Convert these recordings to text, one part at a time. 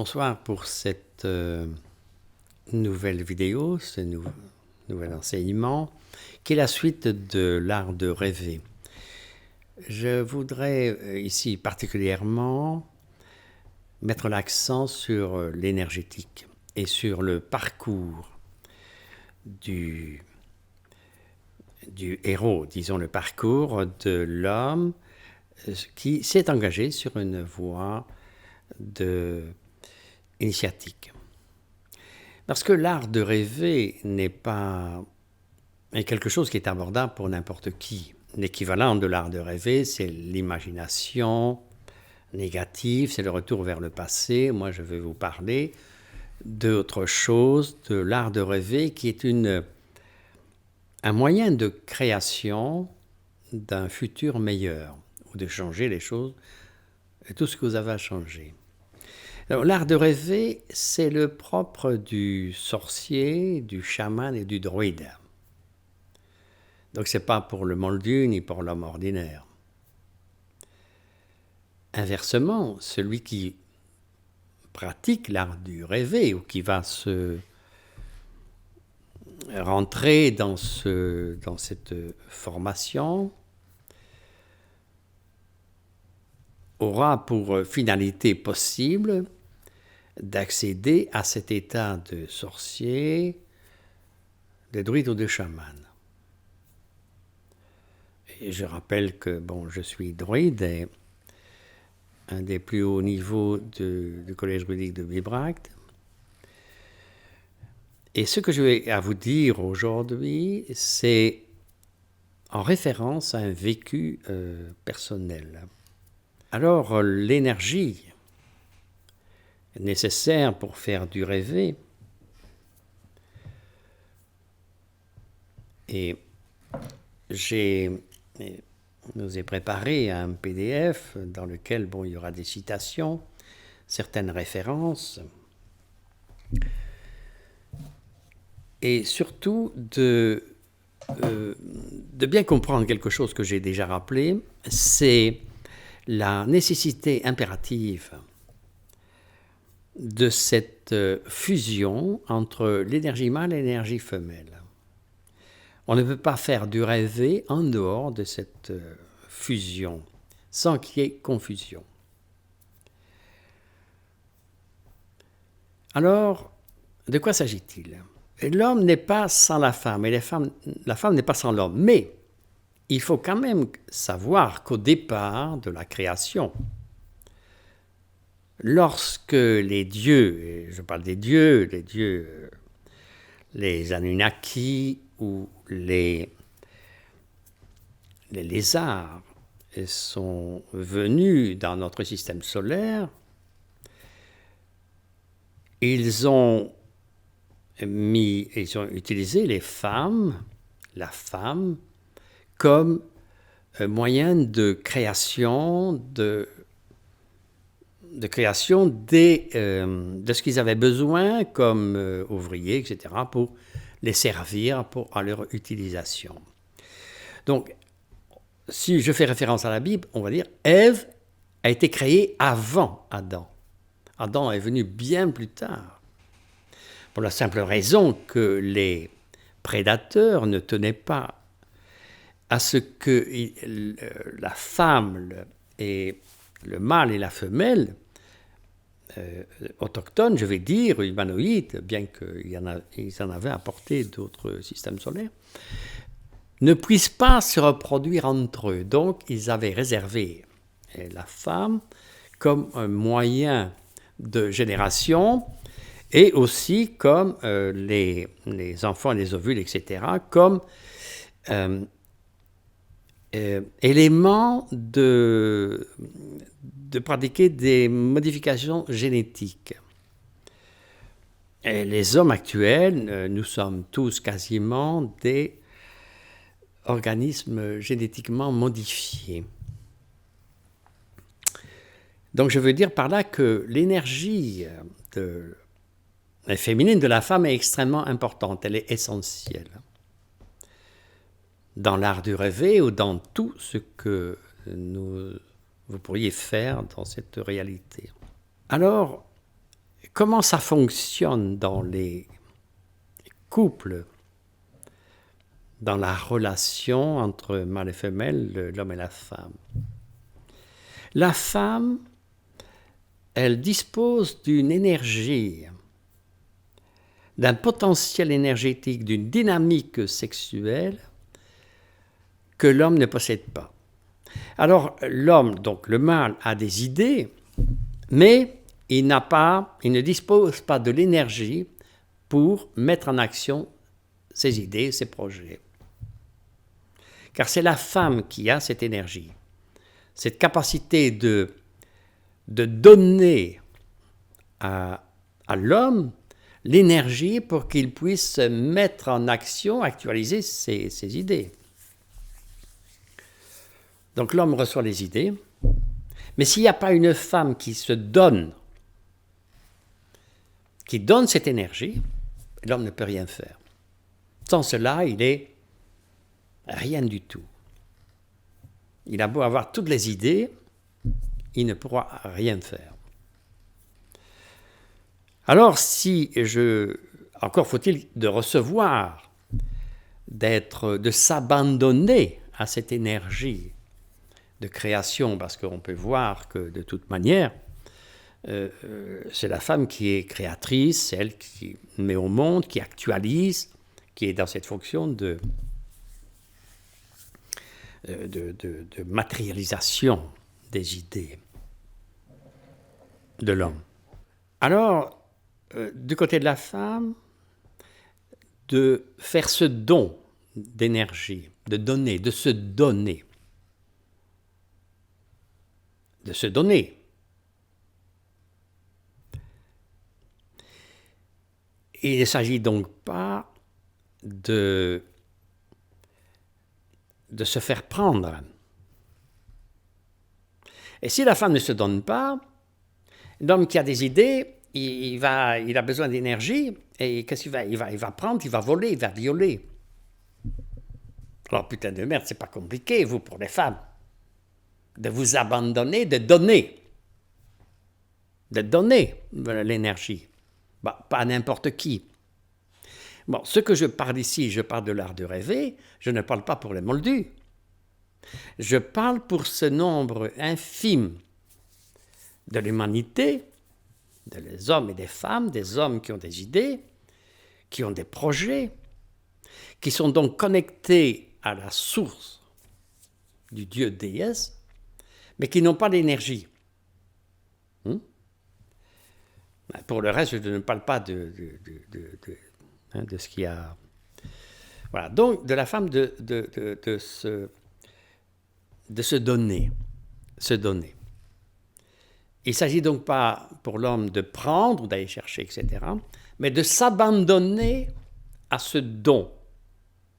Bonsoir pour cette nouvelle vidéo, ce nouvel enseignement, qui est la suite de l'art de rêver. Je voudrais ici particulièrement mettre l'accent sur l'énergétique et sur le parcours du héros, disons le parcours de l'homme qui s'est engagé sur une voie initiatique. Parce que l'art de rêver est quelque chose qui est abordable pour n'importe qui. L'équivalent de l'art de rêver, c'est l'imagination négative, c'est le retour vers le passé. Moi, je vais vous parler d'autre chose, de l'art de rêver, qui est un moyen de création d'un futur meilleur, ou de changer les choses, et tout ce que vous avez à changer. Alors, l'art de rêver, c'est le propre du sorcier, du chaman et du druide. Donc, ce n'est pas pour le moldu ni pour l'homme ordinaire. Inversement, celui qui pratique l'art du rêver ou qui va se rentrer dans cette formation aura pour finalité possible d'accéder à cet état de sorcier, de druide ou de chaman. Et je rappelle que je suis druide et un des plus hauts niveaux du collège druidique de Bibracte. Et ce que je vais à vous dire aujourd'hui, c'est en référence à un vécu personnel. Alors, l'énergie nécessaire pour faire du rêver et je nous ai préparé un PDF dans lequel il y aura des citations, certaines références et surtout de bien comprendre quelque chose que j'ai déjà rappelé, c'est la nécessité impérative de cette fusion entre l'énergie mâle et l'énergie femelle. On ne peut pas faire du rêver en dehors de cette fusion, sans qu'il y ait confusion. Alors, de quoi s'agit-il ? L'homme n'est pas sans la femme, et la femme n'est pas sans l'homme, mais il faut quand même savoir qu'au départ de la création, lorsque les dieux, et je parle des dieux, les Anunnaki ou les lézards sont venus dans notre système solaire, ils ont utilisé la femme, comme moyen de création de ce qu'ils avaient besoin comme ouvriers, etc., pour les servir à leur utilisation. Donc, si je fais référence à la Bible, on va dire Ève a été créée avant Adam. Adam est venu bien plus tard, pour la simple raison que les prédateurs ne tenaient pas à ce que la femme et le mâle et la femelle autochtones, je vais dire, humanoïdes, bien qu'ils en avaient apporté d'autres systèmes solaires, ne puissent pas se reproduire entre eux. Donc, ils avaient réservé la femme comme un moyen de génération et aussi comme les enfants, les ovules, etc., comme élément de pratiquer des modifications génétiques. Et les hommes actuels, nous sommes tous quasiment des organismes génétiquement modifiés. Donc je veux dire par là que l'énergie féminine de la femme est extrêmement importante, elle est essentielle. Dans l'art du rêver ou dans tout ce que vous pourriez faire dans cette réalité. Alors, comment ça fonctionne dans les couples, dans la relation entre mâle et femelle, l'homme et la femme. La femme, elle dispose d'une énergie, d'un potentiel énergétique, d'une dynamique sexuelle que l'homme ne possède pas. Alors l'homme, donc le mâle, a des idées, mais il ne dispose pas de l'énergie pour mettre en action ses idées, ses projets. Car c'est la femme qui a cette énergie, cette capacité de donner à l'homme l'énergie pour qu'il puisse mettre en action, actualiser ses idées. Donc l'homme reçoit les idées, mais s'il n'y a pas une femme qui se donne, qui donne cette énergie, l'homme ne peut rien faire. Sans cela, il est rien du tout. Il a beau avoir toutes les idées, il ne pourra rien faire. Alors encore faut-il de recevoir, de s'abandonner à cette énergie de création, parce qu'on peut voir que de toute manière, c'est la femme qui est créatrice, celle qui met au monde, qui actualise, qui est dans cette fonction de matérialisation des idées de l'homme. Alors, du côté de la femme, de faire ce don d'énergie, de donner, de se donner. De se donner. Il ne s'agit donc pas de se faire prendre. Et si la femme ne se donne pas, l'homme qui a des idées, il a besoin d'énergie, et qu'est-ce qu'il va il va prendre, il va voler, il va violer. Alors putain de merde, c'est pas compliqué, vous, pour les femmes, de vous abandonner, de donner l'énergie. Bah, pas à n'importe qui. Bon, ce que je parle ici, je parle de l'art de rêver, je ne parle pas pour les moldus. Je parle pour ce nombre infime de l'humanité, des hommes et des femmes, des hommes qui ont des idées, qui ont des projets, qui sont donc connectés à la source du Dieu déesse, mais qui n'ont pas d'énergie. Pour le reste, je ne parle pas de ce qu'il y a. Voilà, donc de la femme de se donner. Se donner. Il ne s'agit donc pas pour l'homme de prendre ou d'aller chercher, etc., mais de s'abandonner à ce don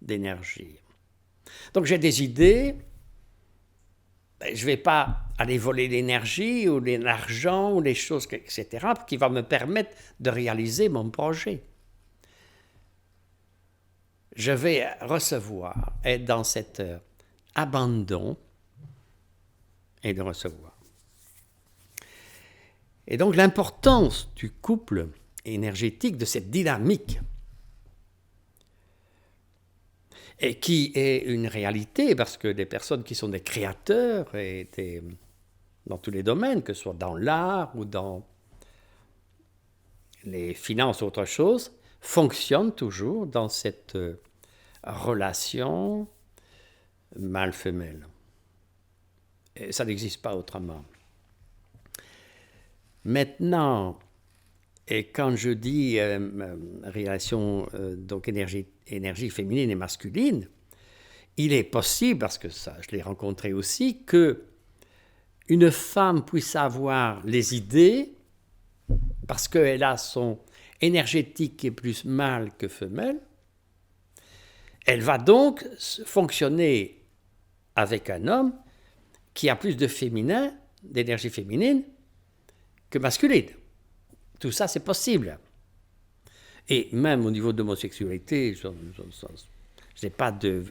d'énergie. Donc j'ai des idées, je ne vais pas aller voler l'énergie ou l'argent ou les choses, etc., qui va me permettre de réaliser mon projet. Je vais recevoir, être dans cet abandon et de recevoir. Et donc l'importance du couple énergétique, de cette dynamique, et qui est une réalité, parce que des personnes qui sont des créateurs, dans tous les domaines, que ce soit dans l'art ou dans les finances ou autre chose, fonctionnent toujours dans cette relation mâle-femelle. Et ça n'existe pas autrement. Maintenant, et quand je dis relation donc énergie féminine et masculine, il est possible, parce que ça je l'ai rencontré aussi, que une femme puisse avoir les idées, parce qu'elle a son énergétique qui est plus mâle que femelle, elle va donc fonctionner avec un homme qui a plus de féminin, d'énergie féminine, que masculine. Tout ça, c'est possible. Et même au niveau de l'homosexualité, je n'ai pas de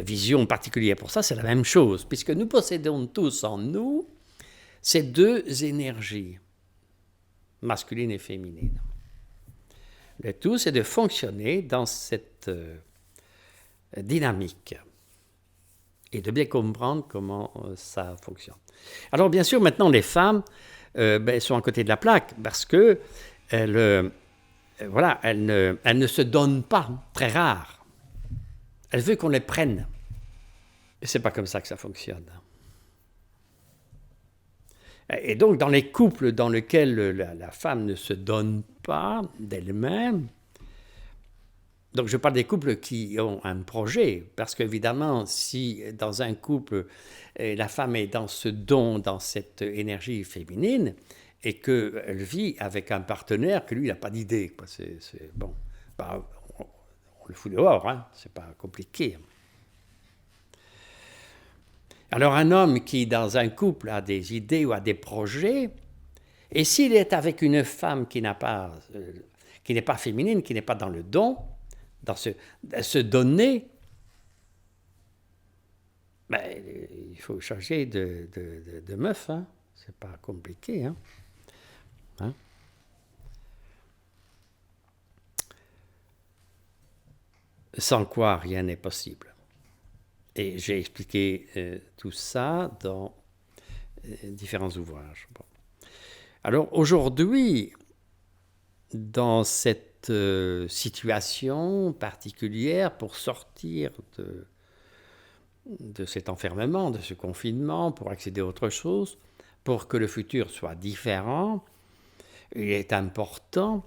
vision particulière pour ça, c'est la même chose, puisque nous possédons tous en nous ces deux énergies. masculine et féminine. Le tout, c'est de fonctionner dans cette dynamique et de bien comprendre comment ça fonctionne. Alors bien sûr, maintenant, les femmes sont à côté de la plaque parce que elles ne se donnent pas, très rare. Elles veulent qu'on les prenne. Et c'est pas comme ça que ça fonctionne. Et donc, dans les couples dans lesquels la femme ne se donne pas d'elle-même, donc je parle des couples qui ont un projet, parce qu'évidemment, si dans un couple, la femme est dans ce don, dans cette énergie féminine, et qu'elle vit avec un partenaire que lui, il n'a pas d'idée, bon, on le fout dehors, hein, c'est pas compliqué. Alors un homme qui, dans un couple, a des idées ou a des projets, et s'il est avec une femme qui n'est pas féminine, qui n'est pas dans le don, dans se donner, il faut changer de meuf, hein. C'est pas compliqué. Hein. Sans quoi rien n'est possible. Et j'ai expliqué tout ça dans différents ouvrages. Bon. Alors aujourd'hui, dans cette situation particulière, pour sortir de cet enfermement, de ce confinement, pour accéder à autre chose, pour que le futur soit différent, il est important,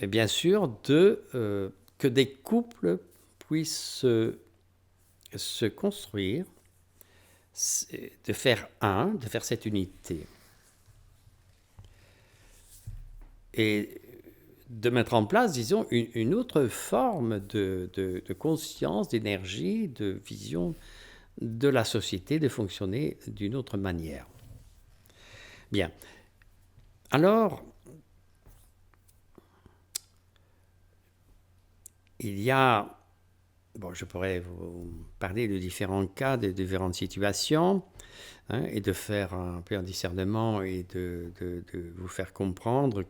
bien sûr, que des couples puissent se construire, de faire cette unité. Et de mettre en place, disons, une autre forme de conscience, d'énergie, de vision de la société, de fonctionner d'une autre manière. Bien. Alors, il y a, je pourrais vous parler de différents cas, de différentes situations, hein, et de faire un peu un discernement et de vous faire comprendre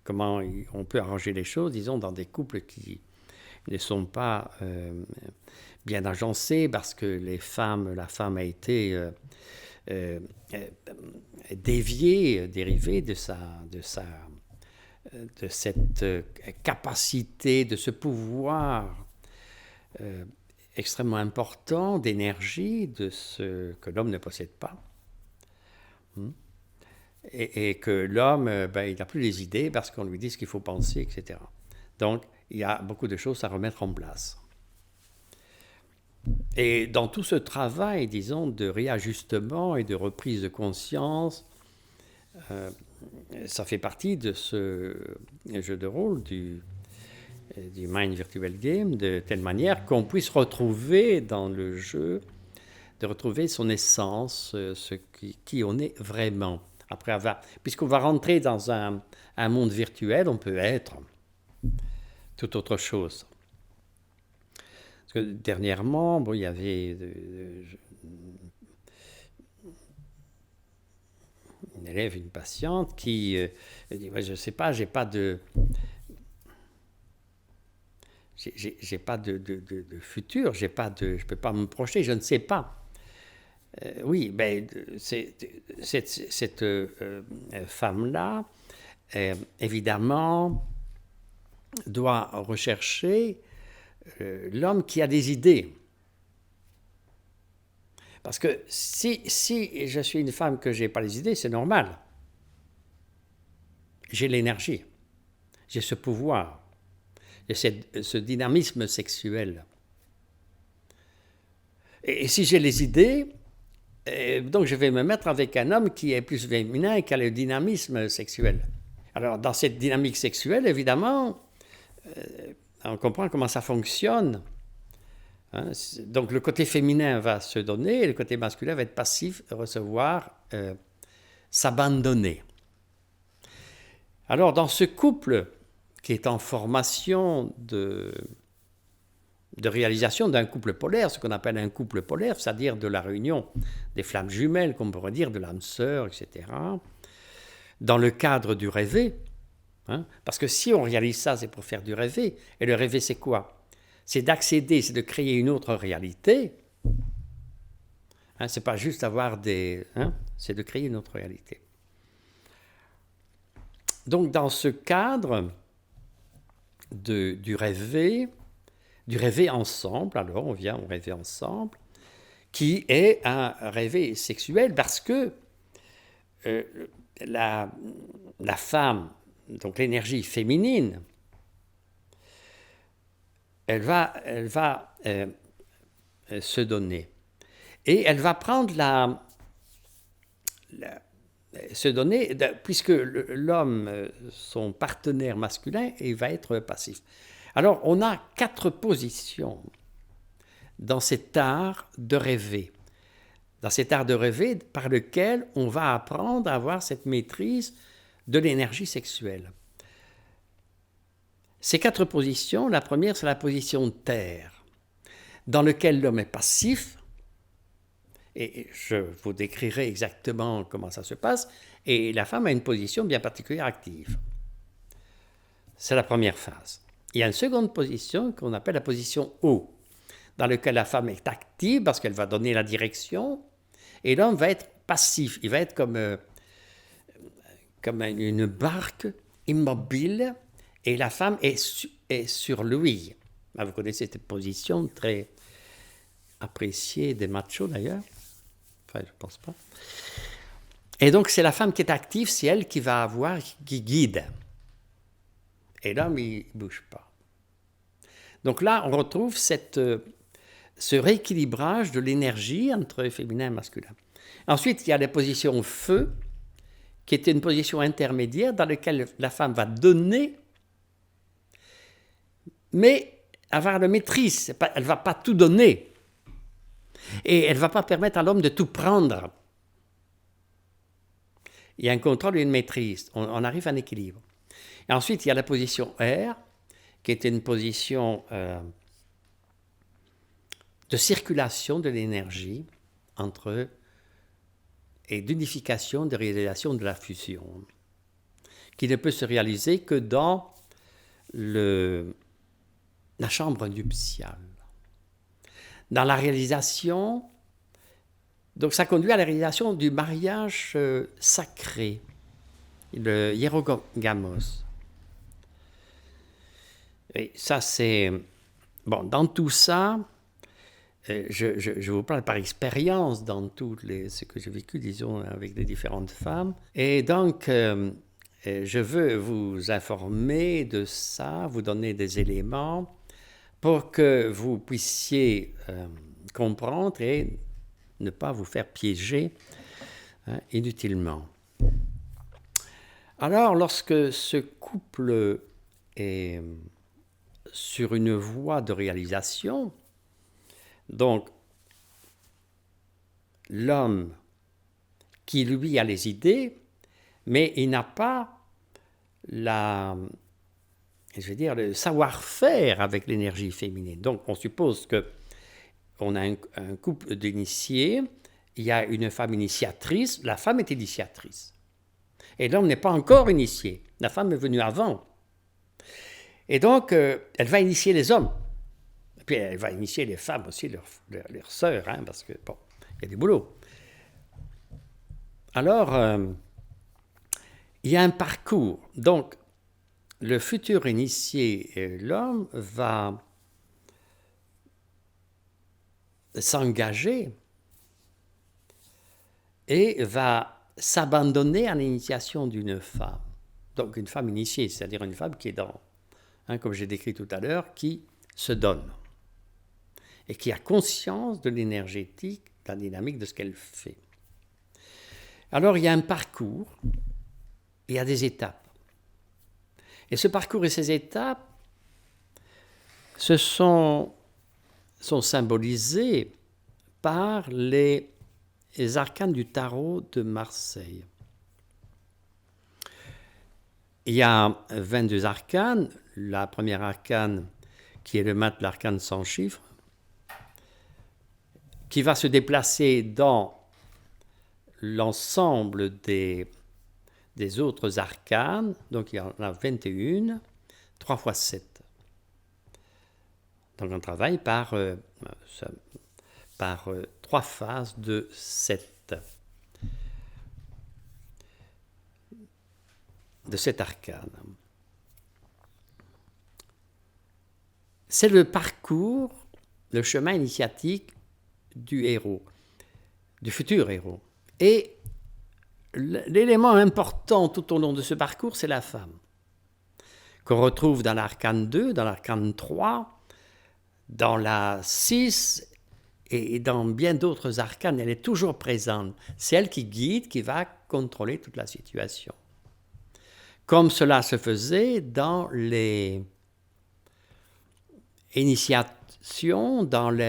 comment on peut arranger les choses, disons, dans des couples qui ne sont pas bien agencés parce que la femme a été dérivée de cette capacité, de ce pouvoir extrêmement important d'énergie, de ce que l'homme ne possède pas. Et que l'homme, il n'a plus les idées parce qu'on lui dit ce qu'il faut penser, etc. Donc, il y a beaucoup de choses à remettre en place. Et dans tout ce travail, disons, de réajustement et de reprise de conscience, ça fait partie de ce jeu de rôle du Mind Virtual Game, de telle manière qu'on puisse retrouver dans le jeu, de retrouver son essence, qui on est vraiment. Après puisqu'on va rentrer dans un monde virtuel, on peut être tout autre chose. Parce que dernièrement, il y avait une élève, une patiente qui dit je ne sais pas, j'ai pas de futur, je peux pas me projeter, je ne sais pas. Oui, cette femme-là, évidemment, doit rechercher l'homme qui a des idées. Parce que si je suis une femme que je n'ai pas les idées, c'est normal. J'ai l'énergie, j'ai ce pouvoir, j'ai ce dynamisme sexuel. Et si j'ai les idées, donc je vais me mettre avec un homme qui est plus féminin et qui a le dynamisme sexuel. Alors dans cette dynamique sexuelle, évidemment, on comprend comment ça fonctionne. Hein? Donc le côté féminin va se donner et le côté masculin va être passif, recevoir, s'abandonner. Alors dans ce couple qui est en formation de réalisation d'un couple polaire, ce qu'on appelle un couple polaire, c'est-à-dire de la réunion des flammes jumelles, comme on pourrait dire, de l'âme sœur, etc. dans le cadre du rêvé. Hein, parce que si on réalise ça, c'est pour faire du rêvé. Et le rêvé, c'est quoi? C'est d'accéder, c'est de créer une autre réalité. Hein, c'est pas juste avoir des... Hein, c'est de créer une autre réalité. Donc, dans ce cadre du rêvé ensemble, alors on vient au rêver ensemble, qui est un rêvé sexuel parce que la femme, donc l'énergie féminine, elle va se donner. Et elle va prendre se donner, puisque l'homme, son partenaire masculin, il va être passif. Alors, on a 4 positions dans cet art de rêver. Dans cet art de rêver par lequel on va apprendre à avoir cette maîtrise de l'énergie sexuelle. Ces 4 positions, la première, c'est la position terre, dans laquelle l'homme est passif, et je vous décrirai exactement comment ça se passe, et la femme a une position bien particulière active. C'est la première phase. Il y a une seconde position qu'on appelle la position eau, dans laquelle la femme est active parce qu'elle va donner la direction, et l'homme va être passif, il va être comme une barque immobile, et la femme est sur lui. Vous connaissez cette position très appréciée des machos d'ailleurs. Enfin, je ne pense pas. Et donc, c'est la femme qui est active, c'est elle qui va avoir, qui guide. Et l'homme, il ne bouge pas. Donc là, on retrouve ce rééquilibrage de l'énergie entre féminin et masculin. Ensuite, il y a la position feu, qui est une position intermédiaire dans laquelle la femme va donner, mais avoir la maîtrise. Elle ne va pas tout donner. Et elle ne va pas permettre à l'homme de tout prendre. Il y a un contrôle et une maîtrise. On arrive à un équilibre. Et ensuite, il y a la position R, qui est une position de circulation de l'énergie entre et d'unification, de réalisation de la fusion, qui ne peut se réaliser que dans la chambre nuptiale. Dans la réalisation, donc ça conduit à la réalisation du mariage sacré, le hierogamos. Et ça, c'est... Bon, dans tout ça, je vous parle par expérience dans tout ce que j'ai vécu, disons, avec les différentes femmes. Et donc, je veux vous informer de ça, vous donner des éléments pour que vous puissiez comprendre et ne pas vous faire piéger inutilement. Alors, lorsque ce couple est sur une voie de réalisation, donc l'homme qui lui a les idées, mais il n'a pas le savoir-faire avec l'énergie féminine. Donc on suppose qu'on a un couple d'initiés, il y a une femme initiatrice, la femme est initiatrice. Et l'homme n'est pas encore initié, la femme est venue avant. Et donc, elle va initier les hommes. Et puis, elle va initier les femmes aussi, leurs sœurs, hein, parce que, bon, il y a du boulot. Alors, il y a un parcours. Donc, le futur initié, l'homme, va s'engager et va s'abandonner à l'initiation d'une femme. Donc, une femme initiée, c'est-à-dire une femme qui est dans... comme j'ai décrit tout à l'heure, qui se donne et qui a conscience de l'énergétique, de la dynamique de ce qu'elle fait. Alors, il y a un parcours, il y a des étapes. Et ce parcours et ces étapes sont symbolisés par les arcanes du tarot de Marseille. Il y a 22 arcanes. La première arcane, qui est le mat de l'arcane sans chiffre, qui va se déplacer dans l'ensemble des des autres arcanes. Donc il y en a 21, 3 fois 7. Donc on travaille par 3 phases de 7. De cet arcane. C'est le parcours, le chemin initiatique du héros, du futur héros. Et l'élément important tout au long de ce parcours, c'est la femme, qu'on retrouve dans l'arcane 2, dans l'arcane 3, dans la 6 et dans bien d'autres arcanes. Elle est toujours présente. C'est elle qui guide, qui va contrôler toute la situation. Comme cela se faisait dans les initiations, donc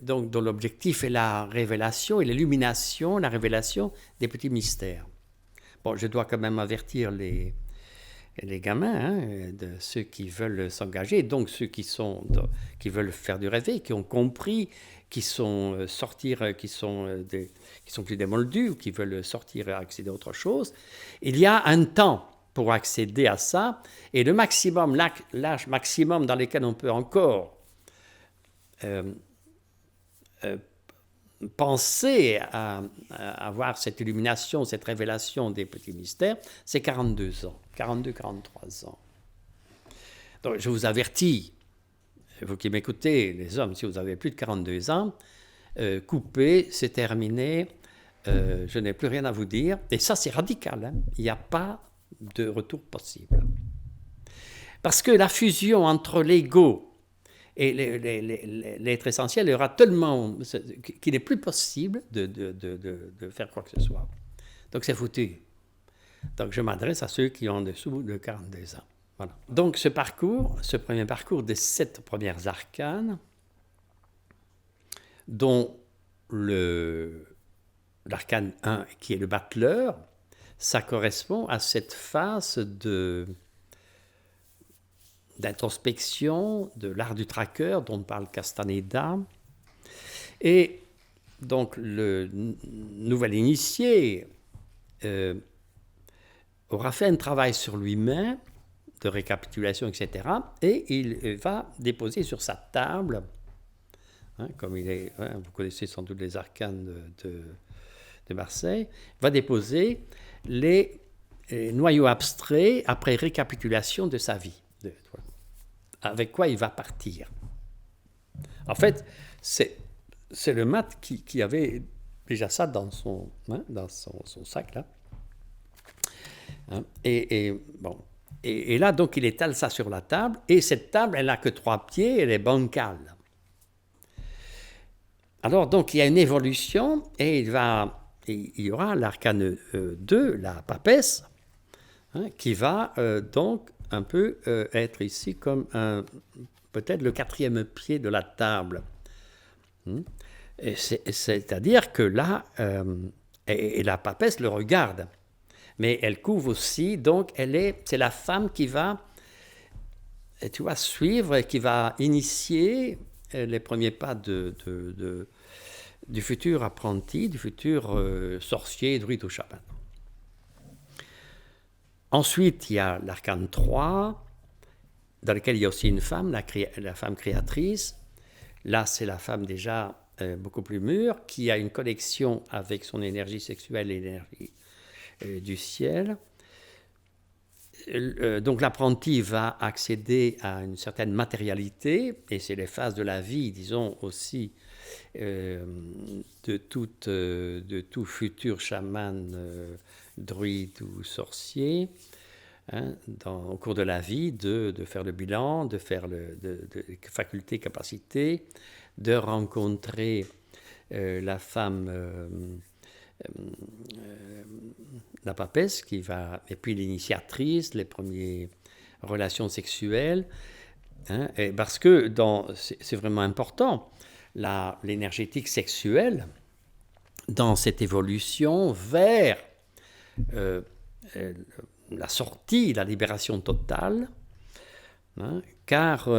dont l'objectif est la révélation et l'illumination, la révélation des petits mystères. Bon, je dois quand même avertir les gamins, de ceux qui veulent s'engager, donc ceux qui veulent faire du réveil, qui ont compris, qui sont plus des moldus, ou qui veulent sortir et accéder à autre chose. Il y a un temps pour accéder à ça, et le maximum, l'âge maximum dans lequel on peut encore penser à avoir cette illumination, cette révélation des petits mystères, c'est 42 ans, 42-43 ans. Donc je vous avertis, vous qui m'écoutez, les hommes, si vous avez plus de 42 ans, coupez, c'est terminé, je n'ai plus rien à vous dire, et ça c'est radical, il n'y a pas de retour possible. Parce que la fusion entre l'ego et l'être essentiel, il y aura tellement qu'il n'est plus possible de faire quoi que ce soit. Donc c'est foutu. Donc je m'adresse à ceux qui ont en dessous de 42 ans. Voilà. Donc ce premier parcours des 7 premières arcanes, dont l'arcane 1 qui est le battleur, ça correspond à cette phase d'introspection, de l'art du traqueur dont parle Castaneda. Et donc le nouvel initié aura fait un travail sur lui-même, de récapitulation, etc. Et il va déposer sur sa table, comme il est, vous connaissez sans doute les arcanes de Marseille, va déposer les noyaux abstraits après récapitulation de sa vie. Avec quoi il va partir. En fait, c'est le mat qui avait déjà ça dans son sac, là. Et là, donc, il étale ça sur la table, et cette table, elle n'a que 3 pieds, elle est bancale. Alors, donc, il y a une évolution, et il y aura l'arcane 2, la papesse, qui va donc un peu être ici comme peut-être le 4e pied de la table. C'est-à-dire que là, et la papesse le regarde, mais elle couvre aussi, donc c'est la femme qui va, tu vois, suivre, qui va initier les premiers pas du futur apprenti, du futur sorcier, druide ou chaman. Ensuite, il y a l'arcane 3, dans lequel il y a aussi une femme, la femme créatrice. Là, c'est la femme déjà beaucoup plus mûre, qui a une connexion avec son énergie sexuelle et l'énergie du ciel. Donc l'apprenti va accéder à une certaine matérialité, et c'est les phases de la vie, disons aussi, de tout futur chaman, druide ou sorcier, au cours de la vie, de faire le bilan, de faire de facultés, capacités, de rencontrer la femme, la papesse, et puis l'initiatrice, les premières relations sexuelles, et parce que c'est vraiment important, l'énergétique sexuelle, dans cette évolution vers la sortie, la libération totale, car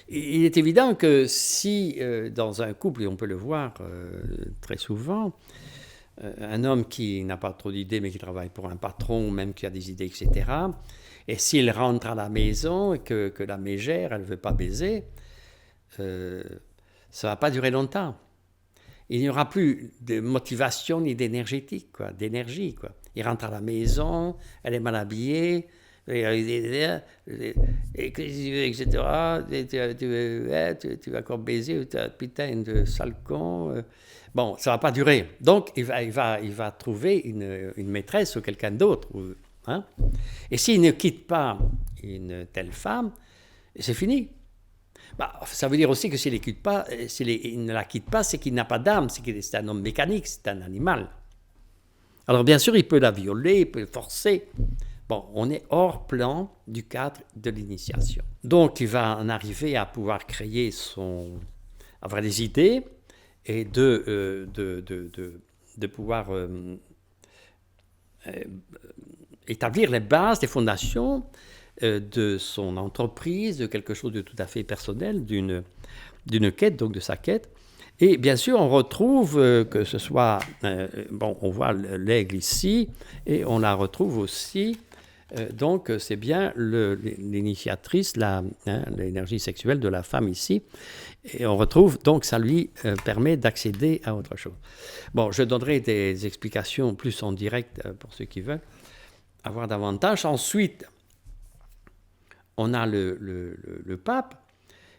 il est évident que si dans un couple, et on peut le voir très souvent, un homme qui n'a pas trop d'idées, mais qui travaille pour un patron, ou même qui a des idées, etc. Et s'il rentre à la maison et que la mégère, elle ne veut pas baiser, ça ne va pas durer longtemps. Il n'y aura plus de motivation ni d'énergie, quoi. Il rentre à la maison, elle est mal habillée, etc. Tu vas encore baiser, putain de sale con. Bon, ça ne va pas durer. Donc, il va trouver une maîtresse ou quelqu'un d'autre. Hein? Et s'il ne quitte pas une telle femme, c'est fini. Bah, ça veut dire aussi que s'il ne la quitte pas, c'est qu'il n'a pas d'âme, c'est un homme mécanique, c'est un animal. Alors bien sûr, il peut la violer, il peut le forcer. Bon, on est hors plan du cadre de l'initiation. Donc il va en arriver à pouvoir avoir des idées et de pouvoir établir les bases, les fondations de son entreprise, de quelque chose de tout à fait personnel, d'une quête, donc de sa quête. Et bien sûr, on retrouve que ce soit, on voit l'aigle ici, et on la retrouve aussi, donc c'est bien l'initiatrice, l'énergie sexuelle de la femme ici, et on retrouve, donc ça lui permet d'accéder à autre chose. Bon, je donnerai des explications plus en direct pour ceux qui veulent avoir davantage. Ensuite, on a le pape,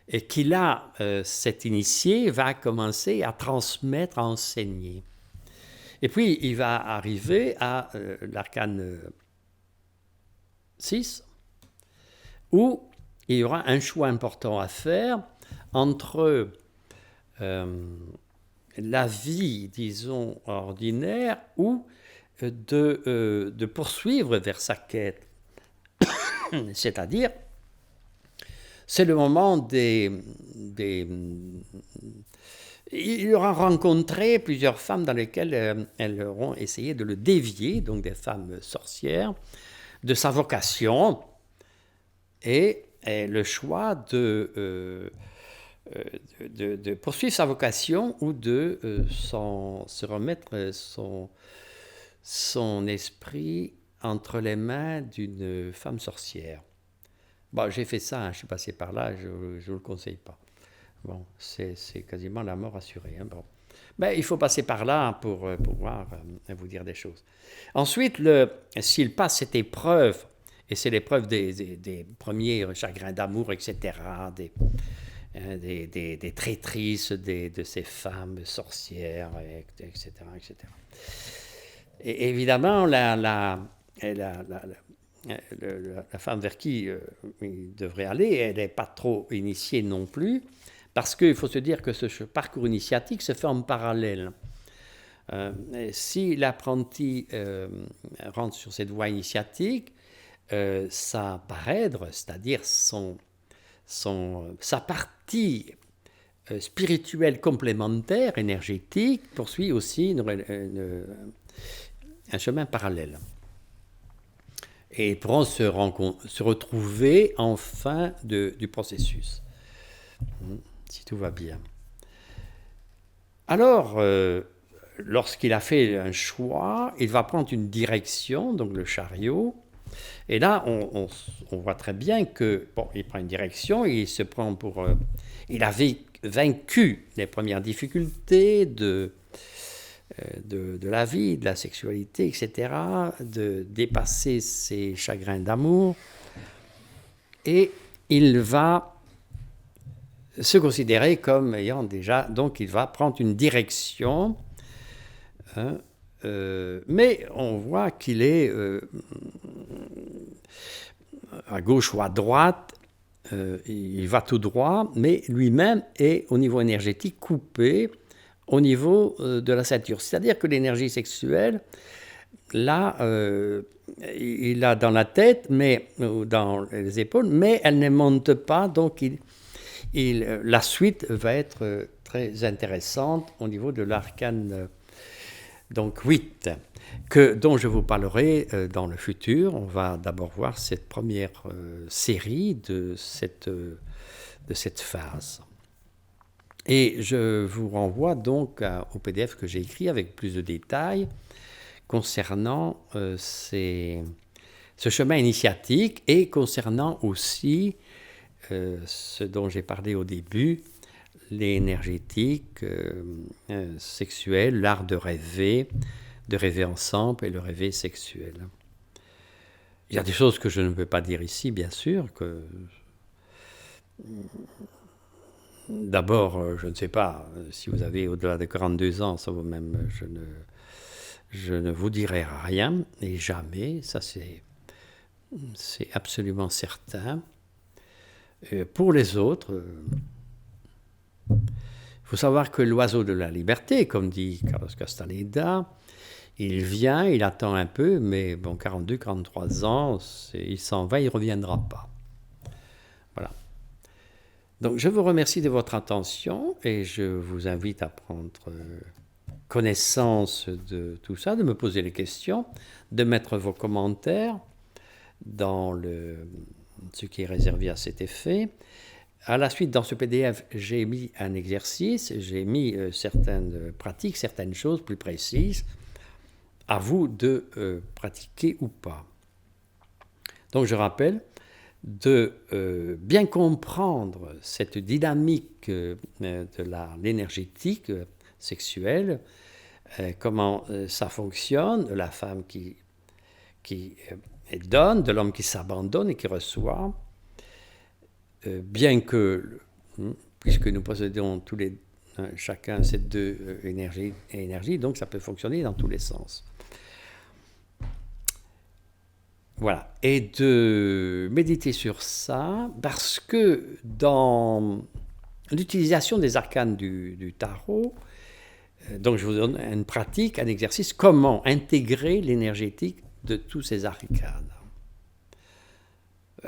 et qui là, cet initié, va commencer à transmettre, à enseigner. Et puis, il va arriver à l'arcane 6, où il y aura un choix important à faire entre la vie, disons, ordinaire, ou de poursuivre vers sa quête. C'est-à-dire, c'est le moment il aura rencontré plusieurs femmes dans lesquelles elles auront essayé de le dévier, donc des femmes sorcières, de sa vocation, et le choix de poursuivre sa vocation ou de se remettre son esprit entre les mains d'une femme sorcière. Bon, j'ai fait ça, je suis passé par là, je ne vous le conseille pas. Bon, c'est quasiment la mort assurée. Hein, bon. Ben, il faut passer par là pour pouvoir vous dire des choses. Ensuite, s'il passe cette épreuve, et c'est l'épreuve des premiers chagrins d'amour, etc., des traîtrises de ces femmes sorcières, etc., etc. Et évidemment, la femme vers qui il devrait aller, elle n'est pas trop initiée non plus, parce qu'il faut se dire que ce parcours initiatique se fait en parallèle. Si l'apprenti rentre sur cette voie initiatique, sa parèdre, c'est-à-dire sa partie spirituelle complémentaire, énergétique, poursuit aussi un chemin parallèle. Et ils pourront se retrouver en fin du processus, si tout va bien. Alors, lorsqu'il a fait un choix, il va prendre une direction, donc le chariot, et là, on voit très bien que, bon, il prend une direction, il se prend il avait vaincu les premières difficultés de la vie, de la sexualité, etc., de dépasser ses chagrins d'amour, et il va se considérer comme ayant déjà, donc il va prendre une direction, hein, mais on voit qu'il est à gauche ou à droite, il va tout droit, mais lui-même est au niveau énergétique coupé au niveau de la ceinture. C'est-à-dire que l'énergie sexuelle, là, il l'a dans la tête, ou dans les épaules, mais elle ne monte pas, donc la suite va être très intéressante au niveau de l'arcane donc 8, dont je vous parlerai dans le futur. On va d'abord voir cette première série de cette phase. Et je vous renvoie donc au PDF que j'ai écrit avec plus de détails concernant ce chemin initiatique et concernant aussi ce dont j'ai parlé au début, l'énergétique sexuelle, l'art de rêver ensemble et le rêver sexuel. Il y a des choses que je ne peux pas dire ici, bien sûr, que d'abord, je ne sais pas, si vous avez au-delà de 42 ans, ça vous-même, je ne vous dirai rien, et jamais, ça c'est absolument certain. Pour les autres, il faut savoir que l'oiseau de la liberté, comme dit Carlos Castaneda, il vient, il attend un peu, mais bon, 42, 43 ans, il s'en va, il ne reviendra pas. Voilà. Donc, je vous remercie de votre attention et je vous invite à prendre connaissance de tout ça, de me poser les questions, de mettre vos commentaires dans ce qui est réservé à cet effet. À la suite, dans ce PDF, j'ai mis un exercice, j'ai mis certaines pratiques, certaines choses plus précises, à vous de pratiquer ou pas. Donc je rappelle de bien comprendre cette dynamique de l'énergétique sexuelle, comment ça fonctionne, la femme qui donne, de l'homme qui s'abandonne et qui reçoit, bien que, puisque nous possédons chacun ces deux énergies, donc ça peut fonctionner dans tous les sens. Voilà, et de méditer sur ça, parce que dans l'utilisation des arcanes du tarot, donc je vous donne une pratique, un exercice, comment intégrer l'énergétique de tous ces arcanes.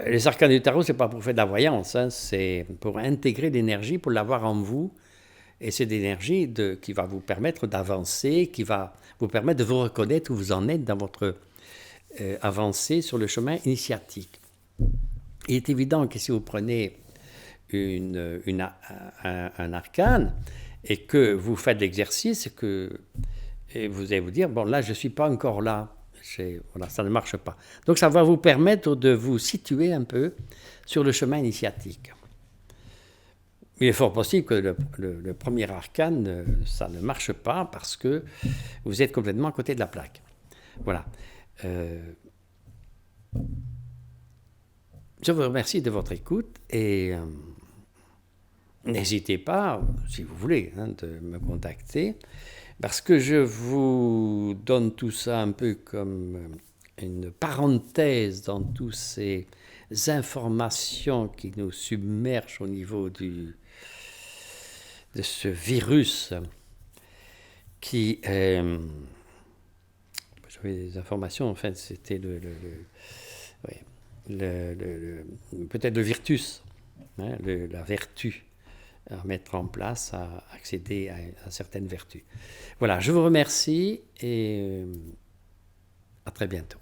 Les arcanes du tarot, ce n'est pas pour faire de la voyance, hein, c'est pour intégrer l'énergie, pour l'avoir en vous, et c'est l'énergie qui va vous permettre d'avancer, qui va vous permettre de vous reconnaître où vous en êtes dans votre avancée sur le chemin initiatique. Il est évident que si vous prenez un arcane et que vous faites l'exercice, et vous allez vous dire, bon là je ne suis pas encore là, voilà, ça ne marche pas. Donc ça va vous permettre de vous situer un peu sur le chemin initiatique. Il est fort possible que le premier arcane, ça ne marche pas parce que vous êtes complètement à côté de la plaque. Voilà. Je vous remercie de votre écoute et n'hésitez pas, si vous voulez, de me contacter, parce que je vous donne tout ça un peu comme une parenthèse dans toutes ces informations qui nous submergent au niveau de ce virus qui j'avais des informations, en fait, c'était peut-être le virtus, hein, la vertu à mettre en place, à accéder à certaines vertus. Voilà, je vous remercie et à très bientôt.